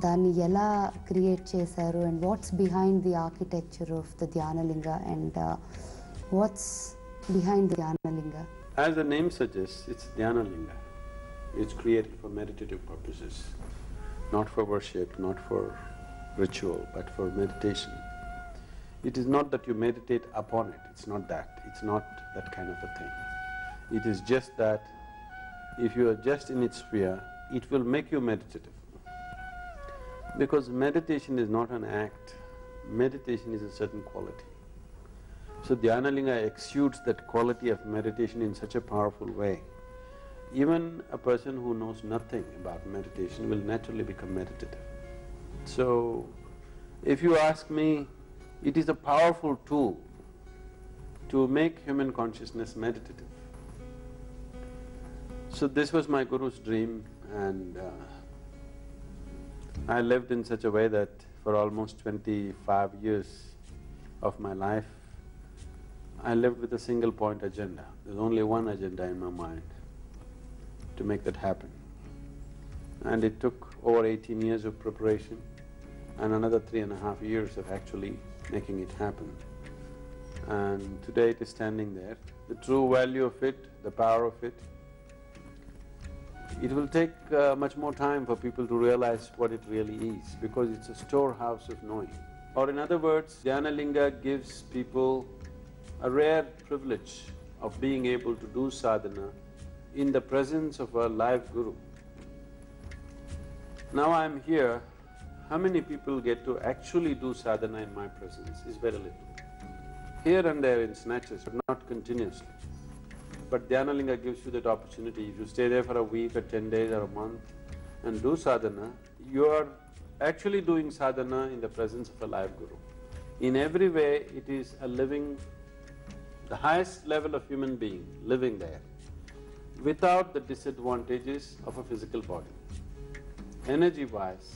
దాన్ని ఎలా క్రియేట్ చేశారు and what's behind the architecture of the Dhyanalinga and what's behind the Dhyanalinga? As the name suggests, it's Dhyanalinga. It's created for meditative purposes, not for worship, not for ritual, but for meditation. It is not that you meditate upon it, it's not that. It's not that kind of a thing. It is just that if you are just in its sphere, it will make you meditative. Because meditation is not an act, meditation is a certain quality. So Dhyanalinga exudes that quality of meditation in such a powerful way. Even a person who knows nothing about meditation will naturally become meditative. So, if you ask me, it is a powerful tool to make human consciousness meditative. So this was my Guru's dream, and I lived in such a way that for almost 25 years of my life, I lived with a single point agenda. There's only one agenda in my mind, to make that happen. And it took over 18 years of preparation and another 3.5 years of actually making it happen. And today it is standing there. The true value of it, the power of it, it will take much more time for people to realize what it really is, because it's a storehouse of knowing. Or in other words, Dhyanalinga gives people a rare privilege of being able to do sadhana in the presence of a live Guru. Now I'm here, how many people get to actually do sadhana in my presence is very little. Here and there in snatches, but not continuously. But Dhyanalinga gives you that opportunity. If you stay there for a week or 10 days or a month and do sadhana, you are actually doing sadhana in the presence of a live Guru. In every way, it is a living, the highest level of human being living there, without the disadvantages of a physical body. Energy-wise,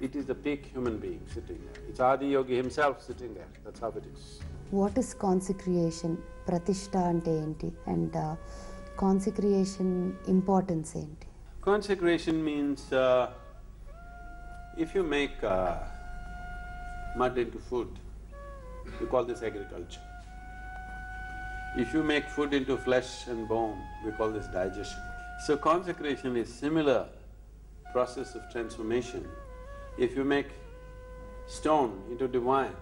it is the peak human being sitting there. It's Adi Yogi himself sitting there, that's how it is. What is consecration? Pratishtha ante enti and consecration importance enti? Consecration means if you make mud into food, we call this agriculture. If you make food into flesh and bone, we call this digestion. So consecration is similar process of transformation. If you make stone into divine,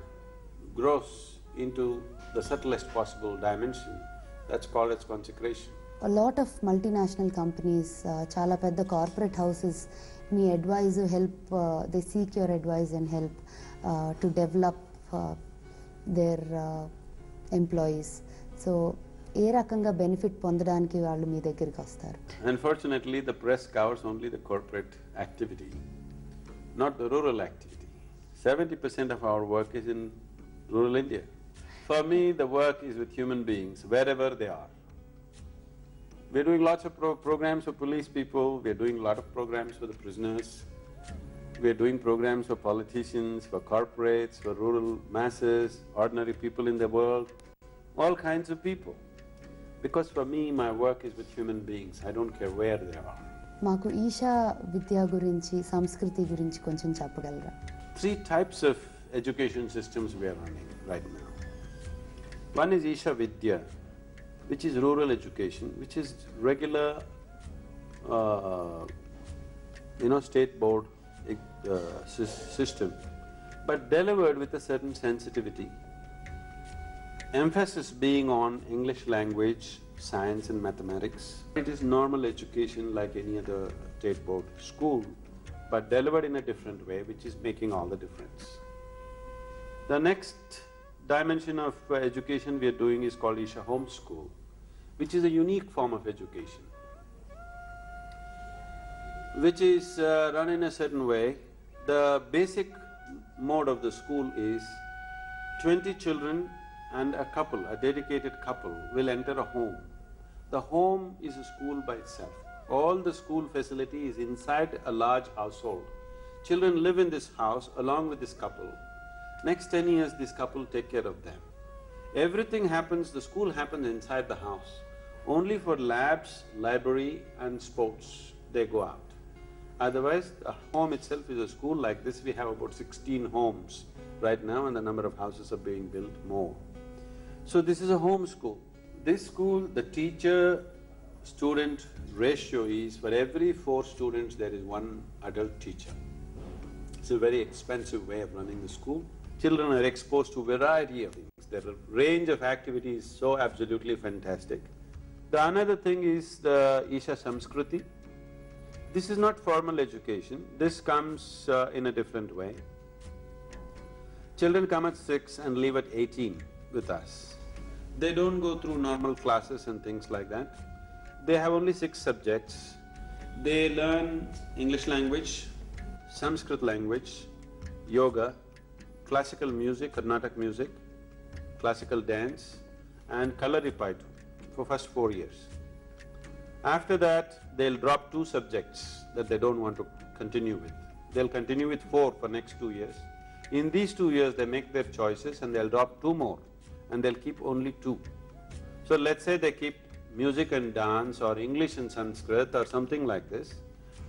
gross into the subtlest possible dimension, that's called as consecration. A lot of multinational companies, chala pedda corporate houses, me advise help, they seek your advice and help to develop their employees. So, ఏ రకంగా benefit పొందడానికి వాళ్ళు మీ దగ్గరికి వస్తారు? Unfortunately, the press covers only the corporate activity, not the rural activity. 70% of our work is in rural India. For me, the work is with human beings, wherever they are. We're doing lots of programs for police people, we're doing a lot of programs for the prisoners, we're doing programs for politicians, for corporates, for rural masses, ordinary people in the world, all kinds of people. Because for me, my work is with human beings, I don't care where they are. మాకు ఈషా విద్య గురించి, సంస్కృతి గురించి కొంచెం చెప్పగలరా? 3 types of education systems we are running right now. One is Isha Vidya, which is rural education, which is regular, state board system, but delivered with a certain sensitivity. Emphasis being on English language, science and mathematics. It is normal education like any other state board school, but delivered in a different way, which is making all the difference. The next dimension of education we are doing is called Isha Home School, which is a unique form of education, which is run in a certain way. The basic mode of the school is 20 children and a couple, a dedicated couple, will enter a home. The home is a school by itself. All the school facility is inside a large household. Children live in this house along with this couple. Next 10 years, this couple take care of them. Everything happens, the school happens inside the house. Only for labs, library and sports, they go out. Otherwise, the home itself is a school. Like this, we have about 16 homes right now, and the number of houses are being built more. So this is a home school. This school, the teacher-student ratio is, for every 4 students, there is 1 adult teacher. It's a very expensive way of running the school. Children are exposed to a variety of things. Their range of activities is so absolutely fantastic. The another thing is the Isha Samskriti. This is not formal education, this comes in a different way. Children come at 6 and leave at 18 with us. They don't go through normal classes and things like that. They have only 6 subjects. They learn English language, Sanskrit language, yoga, classical music, Carnatic music, classical dance and Kalaripaitu for first 4 years. After that, they'll drop 2 subjects that they don't want to continue with. They'll continue with 4 for next 2 years. In these 2 years, they make their choices and they'll drop 2 more and they'll keep only 2. So let's say they keep music and dance or English and Sanskrit or something like this.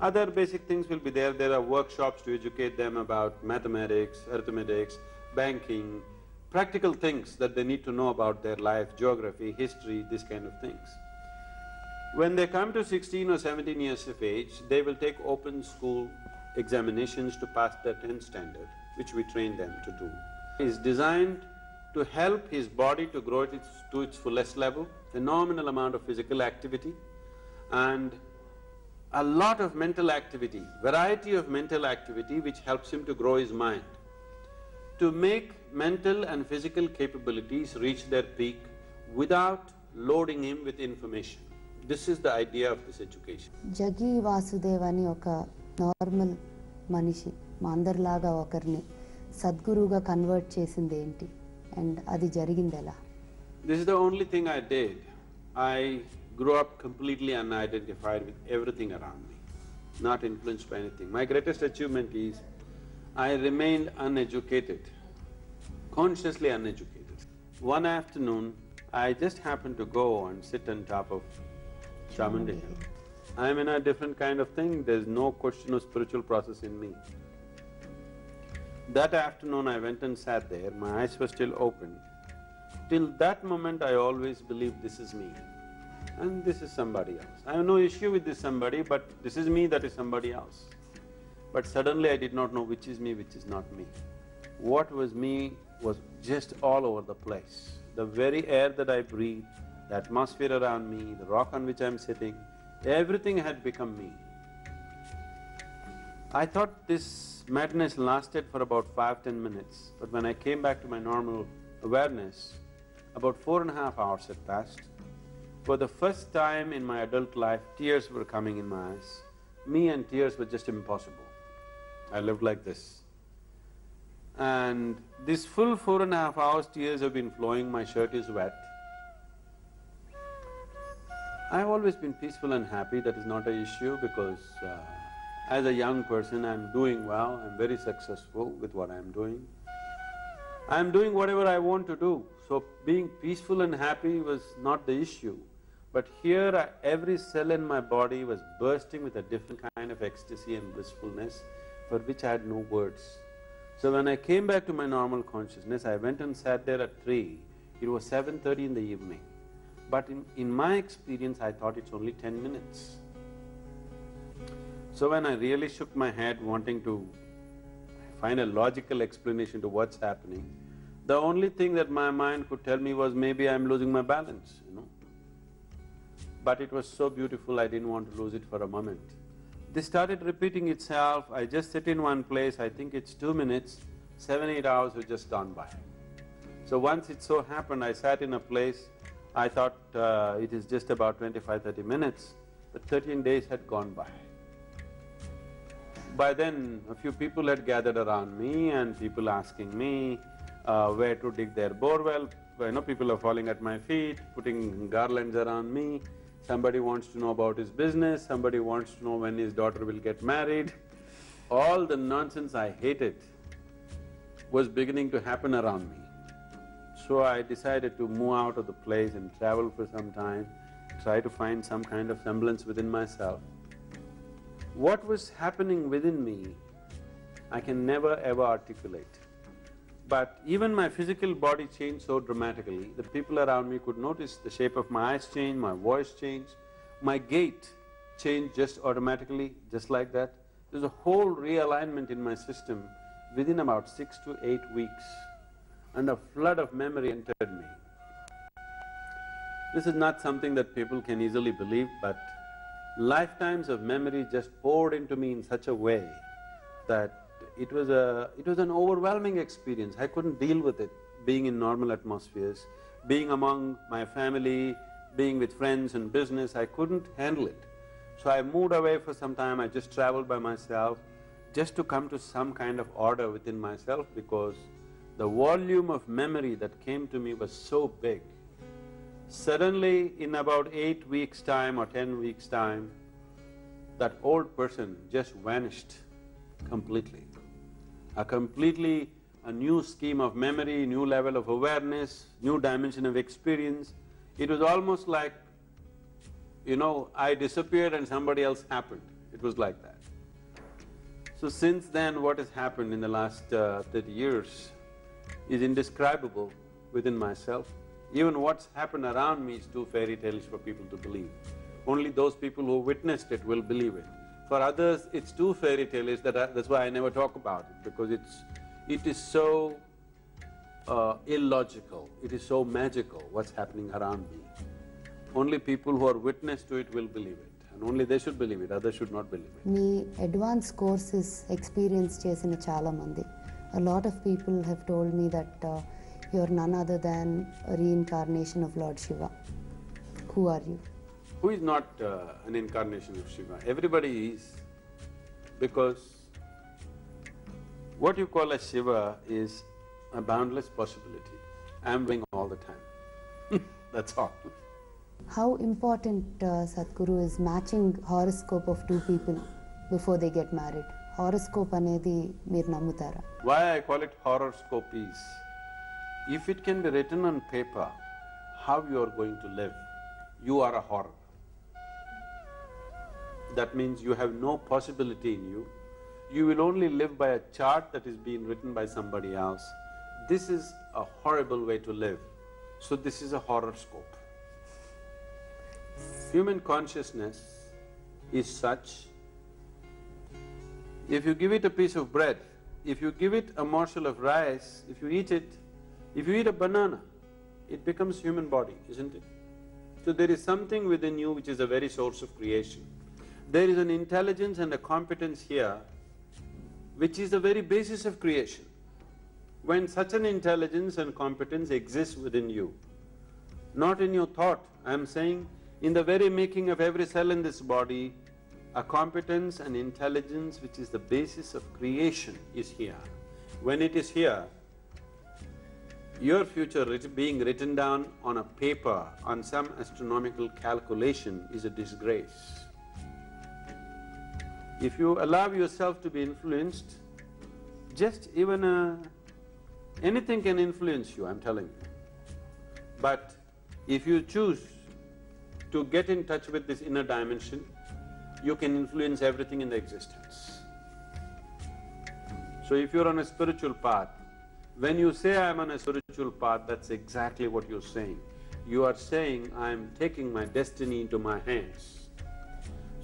Other basic things will be there. There are workshops to educate them about mathematics, arithmetics, banking, practical things that they need to know about their life, geography, history, these kind of things. When they come to 16 or 17 years of age, they will take open school examinations to pass their 10th standard, which we train them to do. It is designed to help his body to grow to its fullest level, a nominal amount of physical activity and a lot of mental activity, variety of mental activity which helps him to grow his mind, to make mental and physical capabilities reach their peak without loading him with information. This is the idea of this education. జగి Vasudev అని ఒక normal మనిషి మా అందరిలాగా ఒకరిని సద్గురువుగా convert చేసింది ఏంటి and అది జరిగింది ఎలా? This is the only thing I did. I grew up completely unidentified with everything around me, not influenced by anything. My greatest achievement is I remained uneducated, consciously uneducated. One afternoon, I just happened to go and sit on top of Chamundi Hill. I'm in a different kind of thing, there's no question of spiritual process in me. That afternoon I went and sat there, my eyes were still open. Till that moment I always believed this is me and this is somebody else. I have no issue with this somebody, but this is me, that is somebody else. But suddenly I did not know which is me, which is not me. What was me was just all over the place. The very air that I breathe, the atmosphere around me, the rock on which I'm sitting, everything had become me. I thought this madness lasted for about 5–10 minutes, but when I came back to my normal awareness, about 4.5 hours had passed. For the first time in my adult life, tears were coming in my eyes. Me and tears were just impossible. I lived like this. And this full 4.5 hours, tears have been flowing, my shirt is wet. I've always been peaceful and happy, that is not an issue because as a young person I'm doing well, I'm very successful with what I'm doing. I'm doing whatever I want to do, so being peaceful and happy was not the issue. But here every cell in my body was bursting with a different kind of ecstasy and blissfulness for which I had no words. So when I came back to my normal consciousness, I went and sat there at 3. It was 7:30 in the evening. But in my experience, I thought it's only 10 minutes. So when I really shook my head wanting to find a logical explanation to what's happening, the only thing that my mind could tell me was maybe I'm losing my balance, you know. But it was so beautiful, I didn't want to lose it for a moment. This started repeating itself, I just sit in one place, I think it's 2 minutes, 7–8 hours have just gone by. So once it so happened, I sat in a place, I thought it is just about 25–30 minutes, but 13 days had gone by. By then, a few people had gathered around me and people asking me where to dig their borewell. You know, people are falling at my feet, putting garlands around me. Somebody wants to know about his business, somebody wants to know when his daughter will get married. All the nonsense I hated was beginning to happen around me. So I decided to move out of the place and travel for some time, try to find some kind of semblance within myself. What was happening within me, I can never ever articulate. But even my physical body changed so dramatically that people around me could notice the shape of my eyes change, my voice changed, my gait changed just automatically, just like that. There's a whole realignment in my system within about 6 to 8 weeks, and a flood of memory entered me. This is not something that people can easily believe, but lifetimes of memory just poured into me in such a way that it was an overwhelming experience. I couldn't deal with it, being in normal atmospheres, being among my family, being with friends and business, I couldn't handle it. So I moved away for some time, I just traveled by myself, just to come to some kind of order within myself, because the volume of memory that came to me was so big. Suddenly, in about 8 weeks' time or 10 weeks' time, that old person just vanished completely. A new scheme of memory, new level of awareness, new dimension of experience. It was almost like, I disappeared and somebody else happened. It was like that. So since then, what has happened in the last 30 years is indescribable within myself. Even what's happened around me is too fairy tale-ish for people to believe. Only those people who witnessed it will believe it. For others, it's too fairy tale-ish that's why I never talk about it, because it is so illogical, it is so magical what's happening around me. Only people who are witness to it will believe it, and only they should believe it, others should not believe it. Me advanced courses experience చేసిన చాలా మంది. A lot of people have told me that you're none other than a reincarnation of Lord Shiva. Who are you? Who is not an incarnation of Shiva? Everybody is, because what you call as Shiva is a boundless possibility. I'm doing all the time. That's all. How important, Sadhguru, is matching horoscope of two people before they get married? Horoscope anedi meer nammutara? Why I call it horoscope is, if it can be written on paper how you are going to live, you are a horror. That means you have no possibility in you. You will only live by a chart that is being written by somebody else. This is a horrible way to live. So this is a horoscope. Human consciousness is such, if you give it a piece of bread, if you give it a morsel of rice, if you eat it, if you eat a banana, it becomes human body, isn't it? So there is something within you which is the very source of creation. There is an intelligence and a competence here which is the very basis of creation. When such an intelligence and competence exists within you, not in your thought, I am saying in the very making of every cell in this body, a competence and intelligence which is the basis of creation is here. When it is here, your future being written down on a paper, on some astronomical calculation is a disgrace. If you allow yourself to be influenced, just even anything can influence you, I'm telling you. But if you choose to get in touch with this inner dimension, you can influence everything in the existence. So if you're on a spiritual path, when you say, I'm on a spiritual path, that's exactly what you're saying. You are saying, I'm taking my destiny into my hands.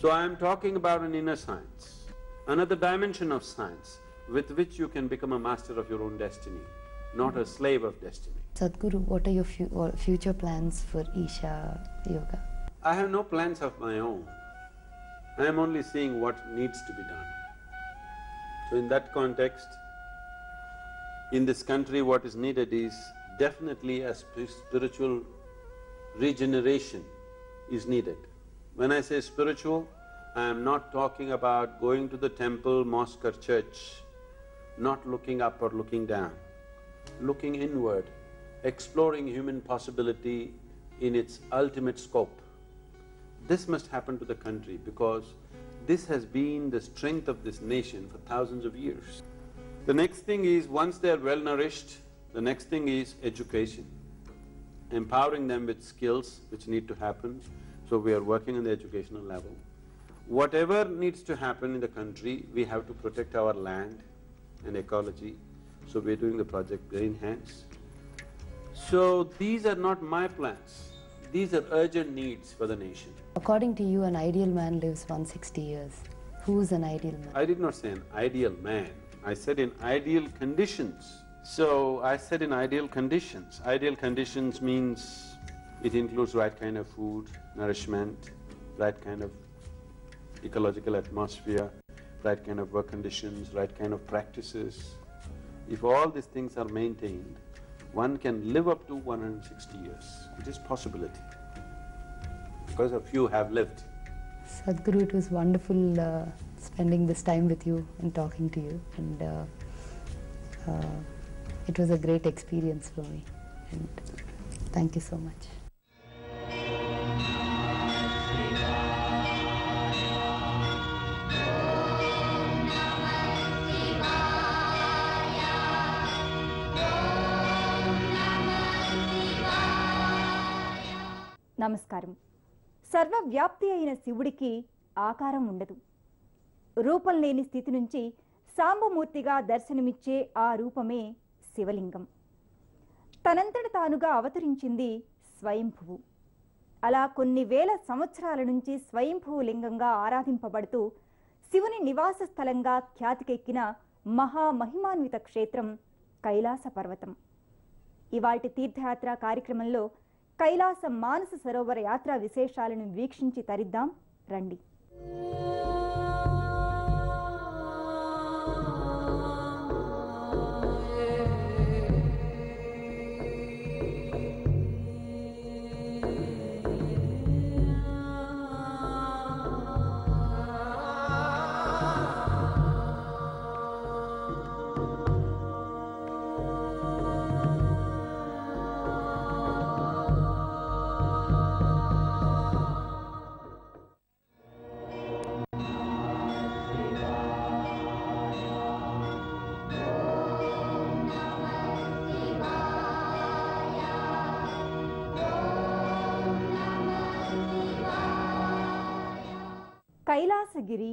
So I'm talking about an inner science, another dimension of science with which you can become a master of your own destiny, not a slave of destiny. Sadhguru, what are your future plans for Isha Yoga? I have no plans of my own. I am only seeing what needs to be done. So in that context, in this country what is needed is definitely a spiritual regeneration is needed. When I say spiritual, I am not talking about going to the temple, mosque or church, not looking up or looking down, looking inward, exploring human possibility in its ultimate scope. This must happen to the country because this has been the strength of this nation for thousands of years. The next thing is, once they are well nourished, the next thing is education, empowering them with skills which need to happen. So we are working on the educational level. Whatever needs to happen in the country, we have to protect our land and ecology. So we're doing the project Green Hands. So these are not my plans. These are urgent needs for the nation. According to you, an ideal man lives 160 years. Who's an ideal man? I did not say an ideal man. I said in ideal conditions. So I said in ideal conditions. Ideal conditions means it includes right kind of food, nourishment, right kind of ecological atmosphere, right kind of work conditions, right kind of practices. If all these things are maintained, one can live up to 160 years. It is possibility, because a few have lived. Sadhguru, it was wonderful spending this time with you and talking to you, and it was a great experience for me, and thank you so much. నమస్కారం. సర్వవ్యాప్తి అయిన శివుడికి ఆకారం ఉండదు. రూపం లేని స్థితి నుంచి సాంబమూర్తిగా దర్శనమిచ్చే ఆ రూపమే శివలింగం. తనంతట తానుగా అవతరించింది స్వయంభువు. అలా కొన్ని వేల సంవత్సరాల నుంచి స్వయంభువు లింగంగా ఆరాధింపబడుతూ శివుని నివాస స్థలంగా ఖ్యాతికెక్కిన మహామహిమాన్విత క్షేత్రం కైలాస పర్వతం. ఇవాల్టి తీర్థయాత్ర కార్యక్రమంలో కైలాస మానస సరోవర యాత్ర విశేషాలను వీక్షించి తరిద్దాం రండి. కైలాసగిరి,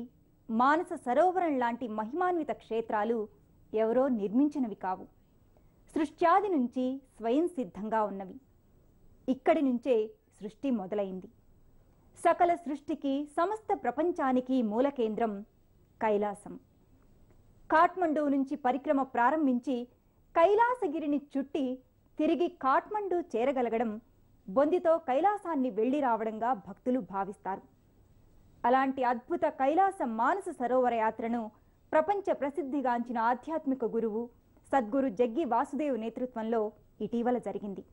మానస సరోవరం లాంటి మహిమాన్విత క్షేత్రాలు ఎవరో నిర్మించినవి కావు. సృష్ట్యాది నుంచి స్వయం సిద్ధంగా ఉన్నవి. ఇక్కడి నుంచే సృష్టి మొదలైంది. సకల సృష్టికి, సమస్త ప్రపంచానికి మూల కేంద్రం కైలాసం. కాఠ్మండూ నుంచి పరిక్రమ ప్రారంభించి కైలాసగిరిని చుట్టి తిరిగి కాఠ్మండూ చేరగలగడం బొందితో కైలాసాన్ని వెళ్లి రావడంగా భక్తులు భావిస్తారు. అలాంటి అద్భుత కైలాస మానస సరోవర యాత్రను ప్రపంచ ప్రసిద్ధిగాంచిన ఆధ్యాత్మిక గురువు సద్గురు జగ్గి వాసుదేవ్ నేతృత్వంలో ఇటీవల జరిగింది.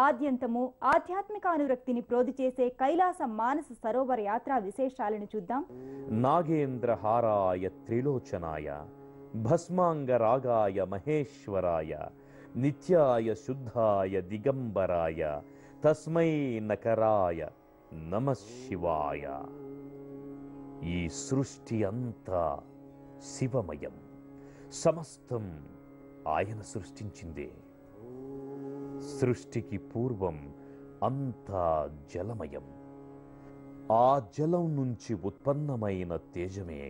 ఆద్యంతము ఆధ్యాత్మికానురక్తిని ప్రోది చేసే కైలాస మానస సరోవర యాత్ర విశేషాలను చూద్దాం. నాగేంద్రహారాయ త్రిలోచనాయ భస్మాంగరాగాయ మహేశ్వరాయ నిత్యాయ శుద్ధాయ దిగంబరాయ తస్మై నకరాయ నమ శివాయ. ఈ సృష్టి అంతా శివమయం, సమస్తం ఆయన సృష్టించిందే. సృష్టికి పూర్వం అంతా జలమయం. ఆ జలం నుంచి ఉత్పన్నమైన తేజమే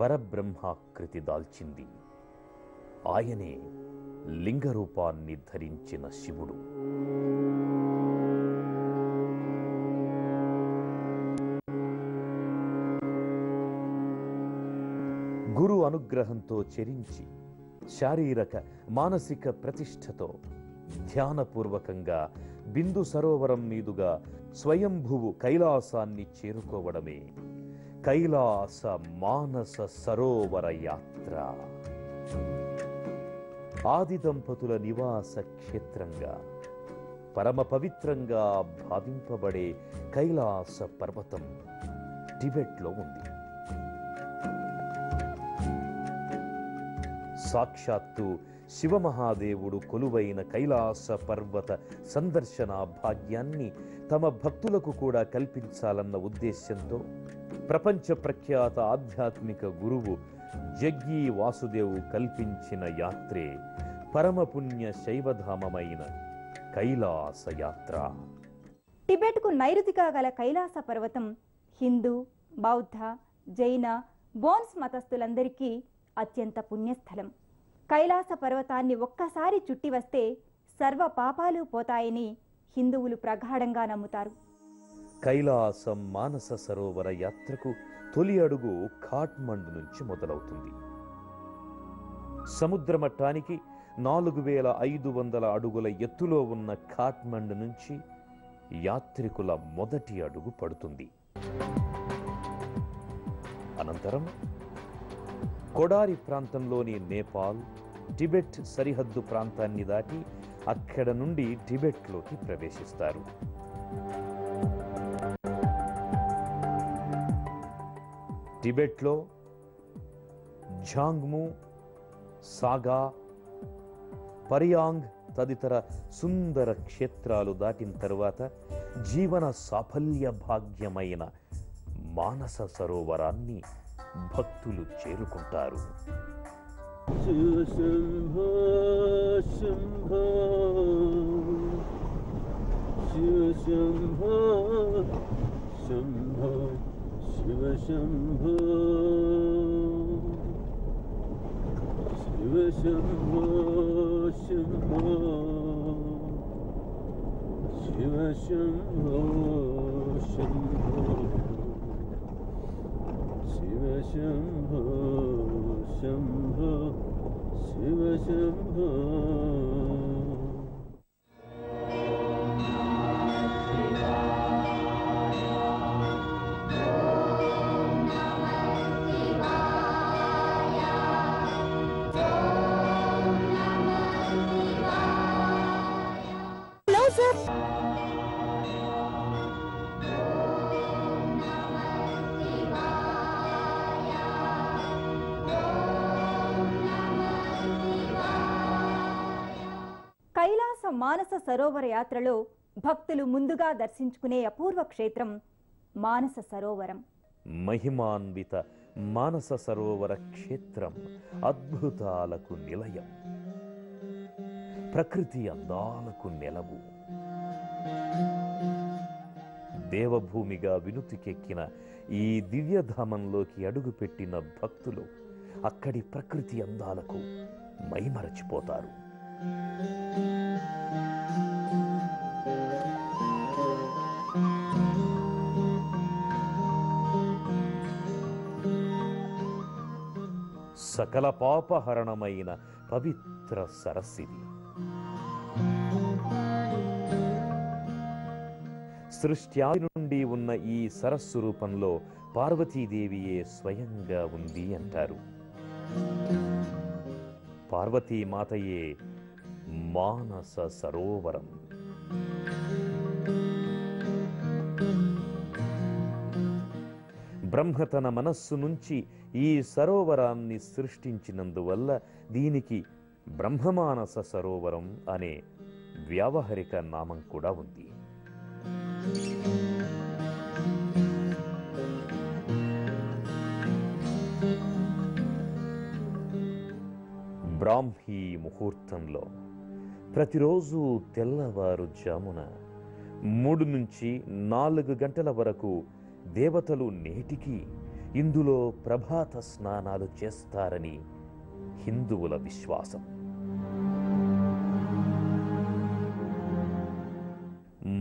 పరబ్రహ్మాకృతి దాల్చింది. ఆయనే లింగరూపాన్ని ధరించిన శివుడు. గురు అనుగ్రహంతో చెరించి శారీరక మానసిక ప్రతిష్టతో ధ్యానపూర్వకంగా బిందు సరోవరం మీదుగా స్వయంభువు కైలాసాన్ని చేరుకోవడమే కైలాస మానస సరోవర యాత్ర. ఆది దంపతుల నివాస క్షేత్రంగా, పరమ పవిత్రంగా భావింపబడే కైలాస పర్వతం టిబెట్లో ఉంది. సాక్షాత్తు శివమహాదేవుడు కొలువైన కైలాస పర్వత సందర్శన భాగ్యాన్ని తమ భక్తులకు కూడా కల్పించాలన్న ఉద్దేశ్యంతో ప్రపంచ ప్రఖ్యాత ఆధ్యాత్మిక గురువు జగ్గి వాసుదేవు కల్పించిన యాత్రే పరమపుణ్య శైవధామమైన కైలాస యాత్ర. టిబెట్కు నైరుతిగా గల కైలాస పర్వతం హిందూ, బౌద్ధ, జైన, బోన్స్ మతస్థులందరికీ అత్యంత పుణ్యస్థలం. కైలాస పర్వతాన్ని ఒక్కసారి చుట్టి వస్తే సర్వ పాపాలు పోతాయని హిందువులు ప్రగాఢంగా నమ్ముతారు. కైలాసం మానస సరోవర యాత్రకు తొలి అడుగు ఖాట్మండు నుంచి మొదలవుతుంది. సముద్ర మట్టానికి 4500 అడుగుల ఎత్తులో ఉన్న ఖాట్మండు నుంచి యాత్రికుల మొదటి అడుగు పడుతుంది. అనంతరం కొడారి ప్రాంతంలోని నేపాల్, టిబెట్ సరిహద్దు ప్రాంతాన్ని దాటి అక్కడ నుండి టిబెట్లోకి ప్రవేశిస్తారు. టిబెట్లో ఝాంగ్ము, సాగా, పరియాంగ్ తదితర సుందర క్షేత్రాలు దాటిన తరువాత జీవన సాఫల్య భాగ్యమైన మానస సరోవరాన్ని భక్తులు చేరుకుంటారు. శివ శంభో శంభో శివ శంభో శంభో శివ శంభో శివ శంభో శంభో శివ శంభో శంభో శివ శంభో శంభో శివ శంభో. కైలాస మానస సరోవర యాత్రలో భక్తులు ముందుగా దర్శించుకునే అపూర్వ క్షేత్రం మానస సరోవరం. మహిమాన్విత మానస సరోవర క్షేత్రం అద్భుతాలకు నిలయం, ప్రకృతి అందాలకు నెలవు. దేవభూమిగా వినుతికెక్కిన ఈ దివ్యధామంలోకి అడుగుపెట్టిన భక్తులు అక్కడి ప్రకృతి అందాలకు మైమరచిపోతారు. సకల పాపహరణమైన పవిత్ర సరస్సిది. సృష్ట్యాది నుండి ఉన్న ఈ సరస్సు రూపంలో పార్వతీదేవియే స్వయంగా ఉంది అంటారు. పార్వతీమాతయే మానస సరోవరం. బ్రహ్మ తన మనస్సు నుంచి ఈ సరోవరాన్ని సృష్టించినందువల్ల దీనికి బ్రహ్మమానస సరోవరం అనే వ్యావహారిక నామం కూడా ఉంది. బ్రాహ్మీ ముహూర్తంలో ప్రతిరోజు తెల్లవారుజామున 3 నుంచి 4 గంటల వరకు దేవతలు నేటికి ఇందులో ప్రభాత స్నానాలు చేస్తారని హిందువుల విశ్వాసం.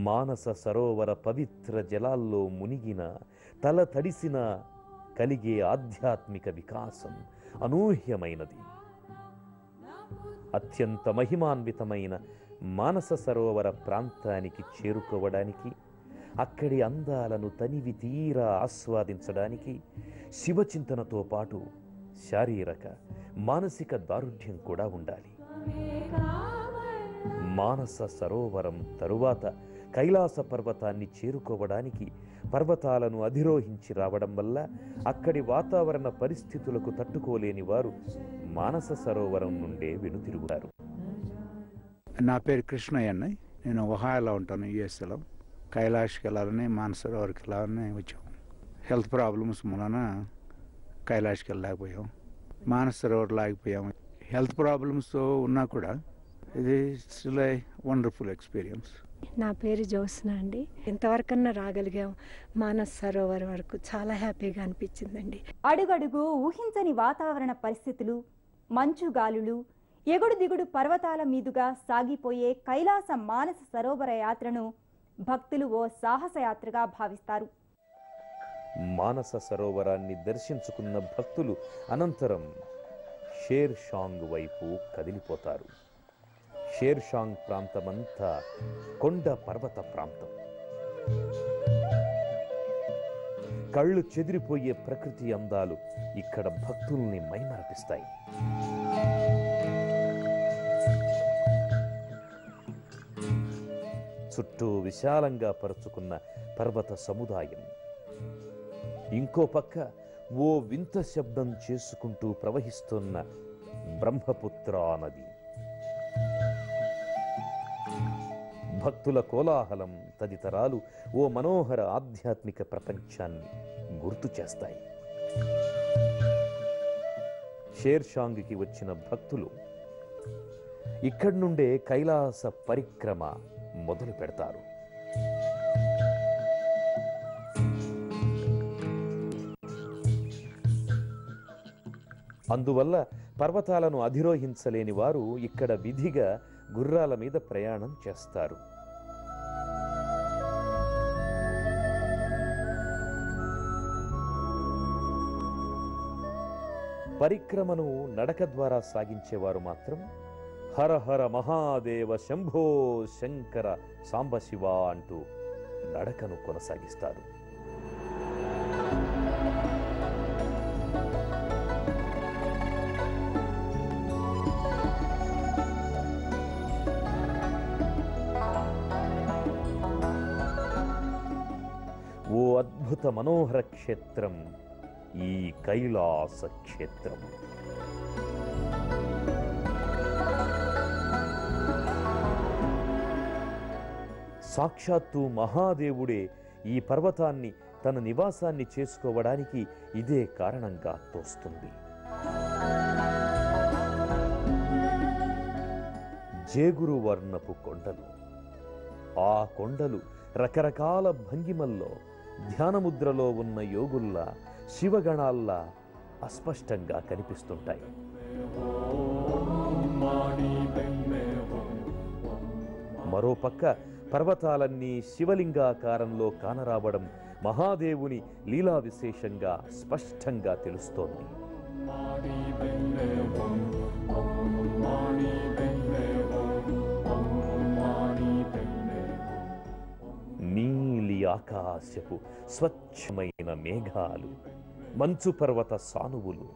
మానస సరోవర పవిత్ర జలాల్లో మునిగిన, తల తడిసిన కలిగే ఆధ్యాత్మిక వికాసం అనూహ్యమైనది. అత్యంత మహిమాన్వితమైన మానస సరోవర ప్రాంతానికి చేరుకోవడానికి, అక్కడి అందాలను తనివి తీరా ఆస్వాదించడానికి శివచింతనతో పాటు శారీరక, మానసిక దారుఢ్యం కూడా ఉండాలి. మానస సరోవరం తరువాత కైలాస పర్వతాన్ని చేరుకోవడానికి పర్వతాలను అధిరోహించి రావడం వల్ల అక్కడి వాతావరణ పరిస్థితులకు తట్టుకోలేని వారు మానస సరోవరం నుండే వెనుతిరుగుతారు. నా పేరు కృష్ణయ్య అండి. నేను ఒహాయోలో ఉంటాను, యుఎస్ఏలో. కైలాష్కి వెళ్ళాలని, మానస సరోవర్కి వెళ్ళాలని వచ్చాం. హెల్త్ ప్రాబ్లమ్స్ మూలన కైలాష్కి వెళ్ళలేకపోయాం, మానస సరోవర్లో ఆగిపోయాం. హెల్త్ ప్రాబ్లమ్స్ ఉన్నా కూడా ఇది స్టిల్ ఏ వండర్ఫుల్ ఎక్స్పీరియన్స్. నా పేరు జ్యోత్స్న అండి. ఇంతవరకన్నా రాగలిగాం మానస్ సరోవర్ వరకు, చాలా హ్యాపీగా అనిపించిందండి. అడుగడుగు ఊహించని వాతావరణ పరిస్థితులు, మంచు గాలులు, ఎగుడు దిగుడు పర్వతాల మీదుగా సాగిపోయే కైలాస మానస సరోవర యాత్రను భక్తులు ఓ సాహసయాత్రగా భావిస్తారు. మానస సరోవరాన్ని దర్శించుకున్న భక్తులు అనంతరం షేర్ షాంగ్ వైపు కదిలిపోతారు. షేర్ షాంగ్ ప్రాంతమంతా కొండ పర్వత ప్రాంతం. కళ్ళు చెదిరిపోయే ప్రకృతి అందాలు ఇక్కడ భక్తుల్ని మైమరపిస్తాయి. చుట్టూ విశాలంగా పరుచుకున్న పర్వత సముదాయం, ఇంకో పక్క ఓ వింత శబ్దం చేసుకుంటూ ప్రవహిస్తున్న బ్రహ్మపుత్ర నది. భక్తుల కోలాహలం తదితరాలు ఓ మనోహర ఆధ్యాత్మిక ప్రపంచాన్ని గుర్తు చేస్తాయి. షేర్ షాంగ్కి వచ్చిన భక్తులు ఇక్కడి నుండే కైలాస పరిక్రమ మొదలు పెడతారు. అందువల్ల పర్వతాలను అధిరోహించలేని వారు ఇక్కడ విధిగా గుర్రాల మీద ప్రయాణం చేస్తారు. పరిక్రమను నడక ద్వారా సాగించేవారు మాత్రం హర హర మహాదేవ శంభో శంకర సాంబశివ అంటూ నడకను కొనసాగిస్తారు. ఓ అద్భుత మనోహర క్షేత్రం ఈ కైలాస క్షేత్రం. సాక్షాత్తు మహాదేవుడే ఈ పర్వతాన్ని తన నివాసాన్ని చేసుకోవడానికి ఇదే కారణంగా తోస్తుంది. జేగురు వర్ణపు కొండలు, ఆ కొండలు రకరకాల భంగిమల్లో ధ్యానముద్రలో ఉన్న యోగుల్లా శివగణాల్లా అస్పష్టంగా కనిపిస్తుంటాయి. మరోపక్క పర్వతాలన్నీ శివలింగాకారంలో కానరావడం మహాదేవుని లీలా విశేషంగా స్పష్టంగా తెలుస్తోంది. నీలి ఆకాశపు స్వచ్ఛమైన మేఘాలు, మంచు పర్వత సానువులు,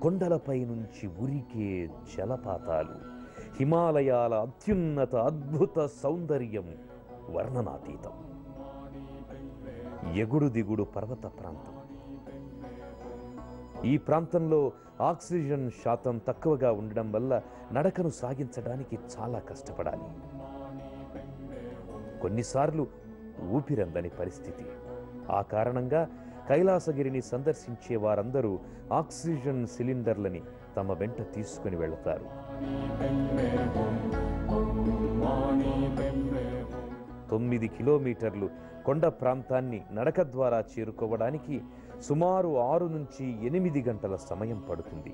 కొండలపై నుంచి ఉరికే జలపాతాలు, హిమాలయాల అత్యున్నత అద్భుత సౌందర్యం వర్ణనాతీతం. ఎగుడు దిగుడు పర్వత ప్రాంతం. ఈ ప్రాంతంలో ఆక్సిజన్ శాతం తక్కువగా ఉండడం వల్ల నడకను సాగించడానికి చాలా కష్టపడాలి. కొన్నిసార్లు ఊపిరందని పరిస్థితి. ఆ కారణంగా కైలాసగిరిని సందర్శించే వారందరూ ఆక్సిజన్ సిలిండర్లని తమ వెంట తీసుకుని వెళతారు. 9 కిలోమీటర్లు కొండ ప్రాంతాన్ని నడక ద్వారా చేరుకోవడానికి సుమారు 6 నుంచి 8 గంటల సమయం పడుతుంది.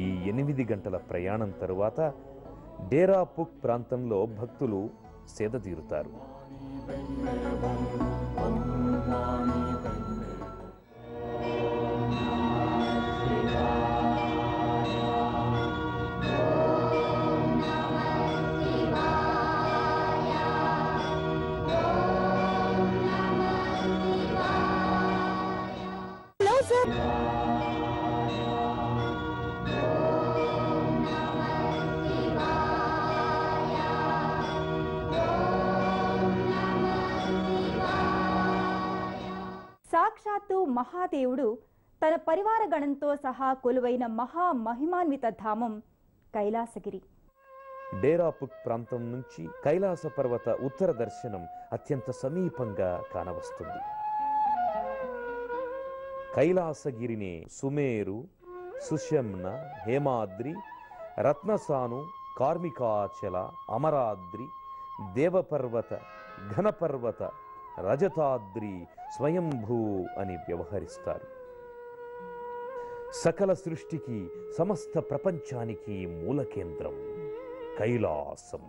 ఈ 8 గంటల ప్రయాణం తరువాత డేరాపుక్ ప్రాంతంలో భక్తులు సేదతీరుతారు. సాక్షాత్తు మహాదేవుడు తన పరివార గణంతో సహా కొలువైన మహామహిమాన్విత ధామం కైలాసగిరి. డేరాపుక్ ప్రాంతం నుంచి కైలాస పర్వత ఉత్తర దర్శనం అత్యంత సమీపంగా కానవస్తుంది. కైలాసగిరినే సుమేరు, సుషమ్న, హేమాద్రి, రత్నసాను, కార్మికాచల, అమరాద్రి, దేవపర్వత, ఘనపర్వత, రజతాద్రి, స్వయంభూ అని వ్యవహరిస్తారు. సకల సృష్టికి, సమస్త ప్రపంచానికి మూల కేంద్రం కైలాసం.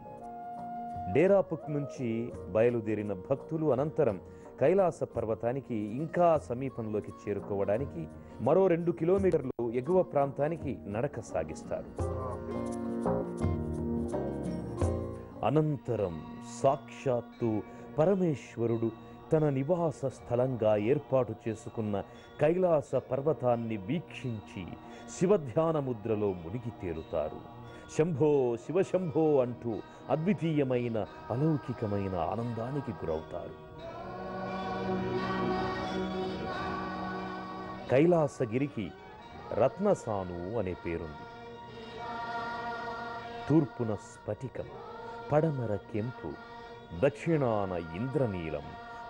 డేరాపుక్ నుంచి బయలుదేరిన భక్తులు అనంతరం కైలాస పర్వతానికి ఇంకా సమీపంలోకి చేరుకోవడానికి మరో 2 కిలోమీటర్లు ఎగువ ప్రాంతానికి నడక సాగిస్తారు. అనంతరం సాక్షాత్తు పరమేశ్వరుడు తన నివాస స్థలంగా ఏర్పాటు చేసుకున్న కైలాస పర్వతాన్ని వీక్షించి శివధ్యాన ముద్రలో మునిగి తేలుతారు. శంభో శివశంభో అంటూ అద్వితీయమైన అలౌకికమైన ఆనందానికి గురవుతారు. కైలాసగిరికి రత్నసాను అనే పేరుంది. తూర్పున స్ఫటికం, పడమర కెంపు, దక్షిణాన ఇంద్రనీలం,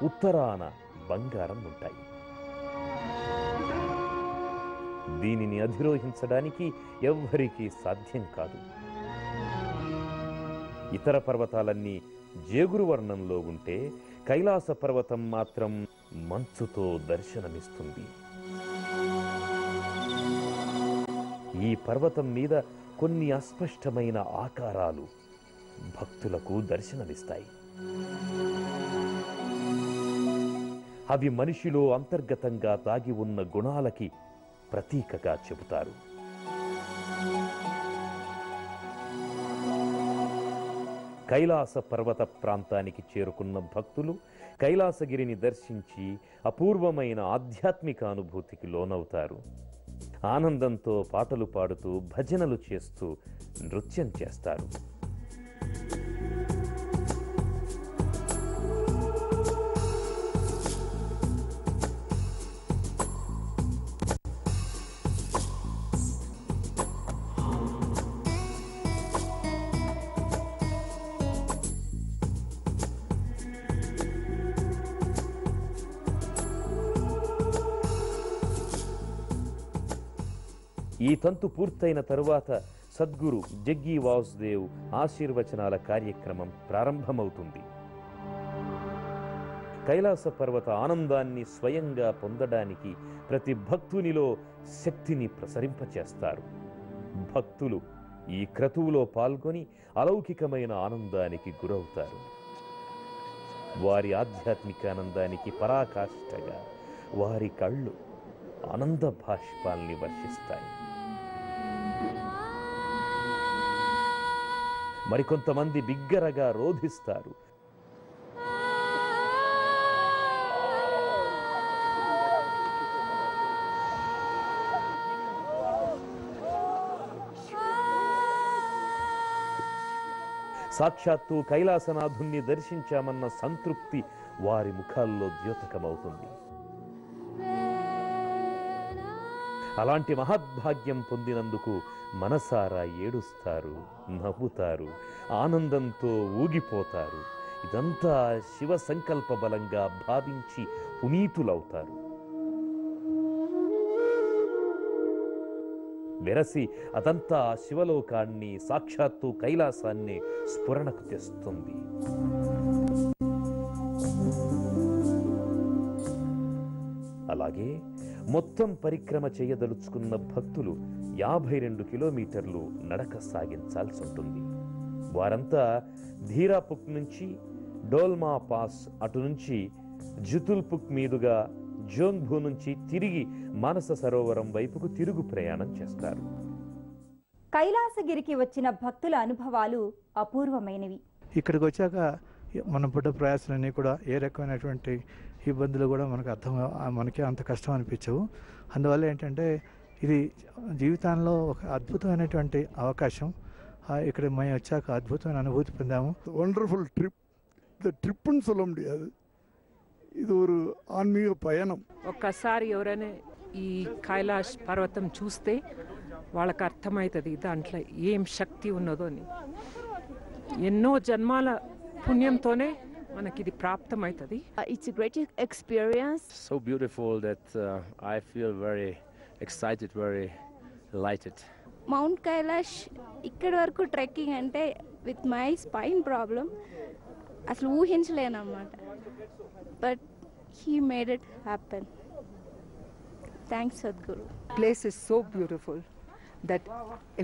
ఉత్తరాన బంగారం ఉంటాయి. దీనిని అధిరోహించడానికి ఎవ్వరికీ సాధ్యం కాదు. ఇతర పర్వతాలన్నీ జేగురు వర్ణంలో ఉంటే కైలాస పర్వతం మాత్రం మంచుతో దర్శనమిస్తుంది. ఈ పర్వతం మీద కొన్ని అస్పష్టమైన ఆకారాలు భక్తులకు దర్శనమిస్తాయి. అవి మనిషిలో అంతర్గతంగా దాగి ఉన్న గుణాలకి ప్రతీకగా చెబుతారు. కైలాస పర్వత ప్రాంతానికి చేరుకున్న భక్తులు కైలాసగిరిని దర్శించి అపూర్వమైన ఆధ్యాత్మిక అనుభూతికి లోనవుతారు. ఆనందంతో పాటలు పాడుతూ భజనలు చేస్తూ నృత్యం చేస్తారు. ఈ తంతు పూర్తయిన తరువాత సద్గురు జగ్గి వాసుదేవ్ ఆశీర్వచనాల కార్యక్రమం ప్రారంభమవుతుంది. కైలాస పర్వత ఆనందాన్ని స్వయంగా పొందడానికి ప్రతి భక్తునిలో శక్తిని ప్రసరింపచేస్తారు. భక్తులు ఈ క్రతువులో పాల్గొని అలౌకికమైన ఆనందానికి గురవుతారు. వారి ఆధ్యాత్మిక ఆనందానికి పరాకాష్ఠగా వారి కళ్ళు ఆనంద భాష్పాల్ని వర్షిస్తాయి. మరికొంతమంది బిగ్గరగా రోధిస్తారు. సాక్షాత్తు కైలాసనాథుణ్ణి దర్శించామన్న సంతృప్తి వారి ముఖాల్లో ద్యోతకమవుతుంది. అలాంటి మహద్భాగ్యం పొందినందుకు మనసారా ఏడుస్తారు, నవ్వుతారు, ఆనందంతో ఊగిపోతారు. ఇదంతా శివ సంకల్ప బలంగా భావించి పునీతులవుతారు. వెరసి అదంతా శివలోకాన్ని, సాక్షాత్తు కైలాసాన్ని స్ఫురణకు తెస్తుంది. అలాగే మొత్తం పరిక్రమ చేయదలుచుకున్న భక్తులు 52 కిలోమీటర్లు నడక సాగించాల్సి ఉంటుంది. వారంతా ధీరాపుక్ నుంచి డోల్మా పాస్, అటు నుంచి జుతుల్పుక్ మీదుగా జోంగ్భూ నుంచి తిరిగి మానస సరోవరం వైపుకు తిరుగు ప్రయాణం చేస్తారు. కైలాసగిరికి వచ్చిన భక్తుల అనుభవాలు అపూర్వమైనవి. ఇక్కడికి వచ్చాక మన పుట్ట ప్రయాసాలన్నీ కూడా ఏ రకమైనటువంటి ఇబ్బందులు కూడా మనకి అంత కష్టం అనిపించవు. అందువల్ల ఏంటంటే ఇది జీవితంలో ఒక అద్భుతమైనటువంటి అవకాశం. ఇక్కడ మేము వచ్చాక అద్భుతమైన అనుభూతి పొందాము. Wonderful trip. இந்த ட்ரிப்புன்னு சொல்ல முடியாது, ఇది ஒரு ఆన్మీక పయనం. ఒక్కసారి ఎవరైనా ఈ కైలాష్ పర్వతం చూస్తే వాళ్ళకి అర్థమవుతుంది దాంట్లో ఏం శక్తి ఉన్నదో అని. ఎన్నో జన్మాల పుణ్యంతోనే మనకి ఇది ప్రాప్తమవుతుంది. It's a great experience. So beautiful that I feel very excited, very Delighted. Mount Kailash ఇక్కడి వరకు ట్రెక్కింగ్ అంటే విత్ మై స్పైన్ ప్రాబ్లం అసలు ఊహించలేను అన్నమాట. But he made it happen. Thanks Sadhguru. Place is so beautiful that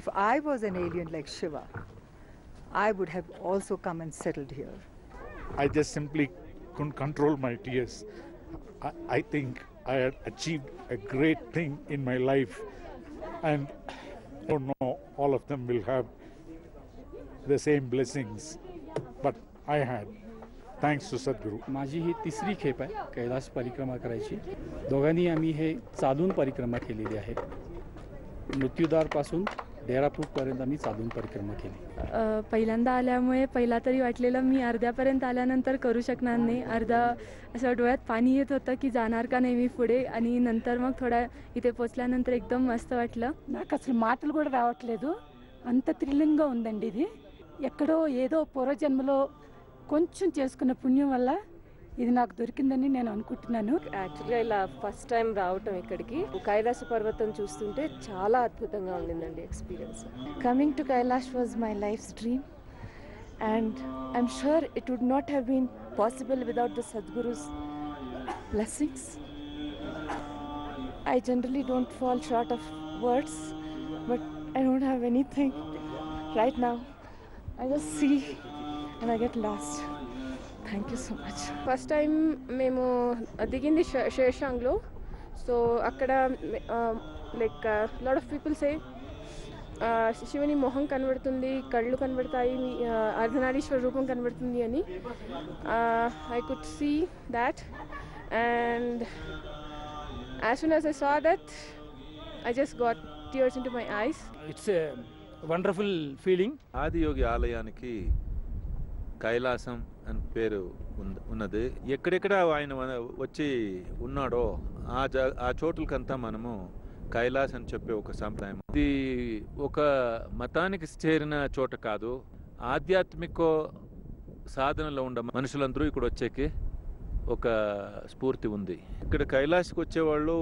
if I was an alien like Shiva, I would have also come and settled here. I just simply couldn't control my tears. I think I had achieved a great thing in my life, and I don't know all of them will have the same blessings, but I had. Thanks to Sadhguru. माझी ही तिसरी खेप आहे कैलास परिक्रमा करायची. दोघांनी आम्ही हे चालून परिक्रमा केलेली आहे. मृत्यूदारपासून डेरापूरपर्यंत आम्ही चालून परिक्रमा केली. पहिल्यांदा आल्यामुळे पहिला तरी वाटलेलं मी अर्ध्यापर्यंत आल्यानंतर करू शकणार नाही. अर्धा असं डोळ्यात पाणी येत होतं की जाणार का नाही मी पुढे, आणि नंतर मग थोडा इथे पोचल्यानंतर एकदम मस्त वाटलं. నాకు అసలు మాటలు కూడా రావట్లేదు, అంత థ్రిల్లింగ్గా ఉందండి. ఇది ఎక్కడో ఏదో పూర్వజన్మలో కొంచెం చేసుకున్న పుణ్యం వల్ల ఇది నాకు దొరికిందని నేను అనుకుంటున్నాను. యాక్చువల్గా ఇలా ఫస్ట్ టైం రావటం ఇక్కడికి కైలాస పర్వతం చూస్తుంటే చాలా అద్భుతంగా ఉండిందండి experience. Coming to Kailash was my life's dream and I'm sure it would not have been possible without the Sadhguru's blessings. I generally don't fall short of words, but I don't have anything right now. I just see and I get lost. Thank you so much. First time మేము దిగింది శేషాంగ్లో. So అక్కడ like lot of people say శివుని మొహం కనబడుతుంది, కళ్ళు కనబడతాయి, అర్ధనారీశ్వర రూపం కనబడుతుంది అని. I could see that and as soon as I saw that, I just got tears into my eyes. It's a wonderful feeling. Adiyogi ఆలయానికి కైలాసం అని పేరు ఉన్నది. ఎక్కడెక్కడ ఆయన వచ్చి ఉన్నాడో ఆ చోట్లకంతా మనము కైలాస్ అని చెప్పే ఒక సంప్రదాయం. ఇది ఒక మతానికి చేరిన చోట కాదు, ఆధ్యాత్మిక సాధనలో ఉండే మనుషులందరూ ఇక్కడ వచ్చేకి ఒక స్ఫూర్తి ఉంది. ఇక్కడ కైలాస్కి వచ్చేవాళ్ళు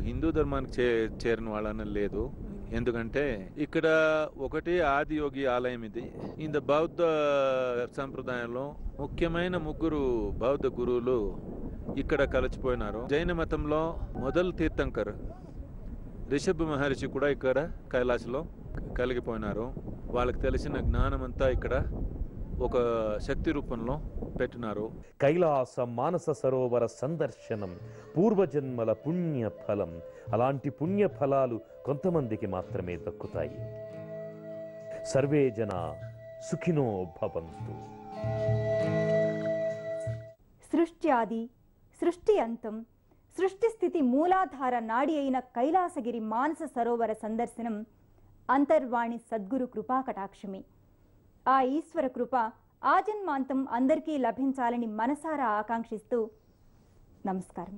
హిందూ ధర్మానికి చేరిన వాళ్ళని లేదు. ఎందుకంటే ఇక్కడ ఒకటి ఆదియోగి ఆలయం ఇది. ఇంత బౌద్ధ సంప్రదాయంలో ముఖ్యమైన 3 బౌద్ధ గురువులు ఇక్కడ కలిసిపోయినారు. జైన మతంలో మొదలు తీర్థంకర్ రిషభ్ మహర్షి కూడా ఇక్కడ కైలాసలో కలిగిపోయినారు. వాళ్ళకి తెలిసిన జ్ఞానం అంతా ఇక్కడ ఒక శక్తి రూపంలో పెట్టినారు. కైలాస మానస సరోవర సందర్శనం పూర్వజన్మల పుణ్య ఫలం. అలాంటి పుణ్య ఫలాలు కొంతమందికి మాత్రమే దక్కుతాయి. సర్వే జన సుఖినో భవంతు. సృష్టి ఆది, సృష్టి అంతం, సృష్టి స్థితి మూలాధార నాడి అయిన కైలాసగిరి మానస సరోవర సందర్శనం అంతర్వాణి సద్గురు కృపా కటాక్షమే. ఆ ఈశ్వర కృప ఆజన్మాంతం అందరికీ లభించాలని మనసారా ఆకాంక్షిస్తూ నమస్కారం.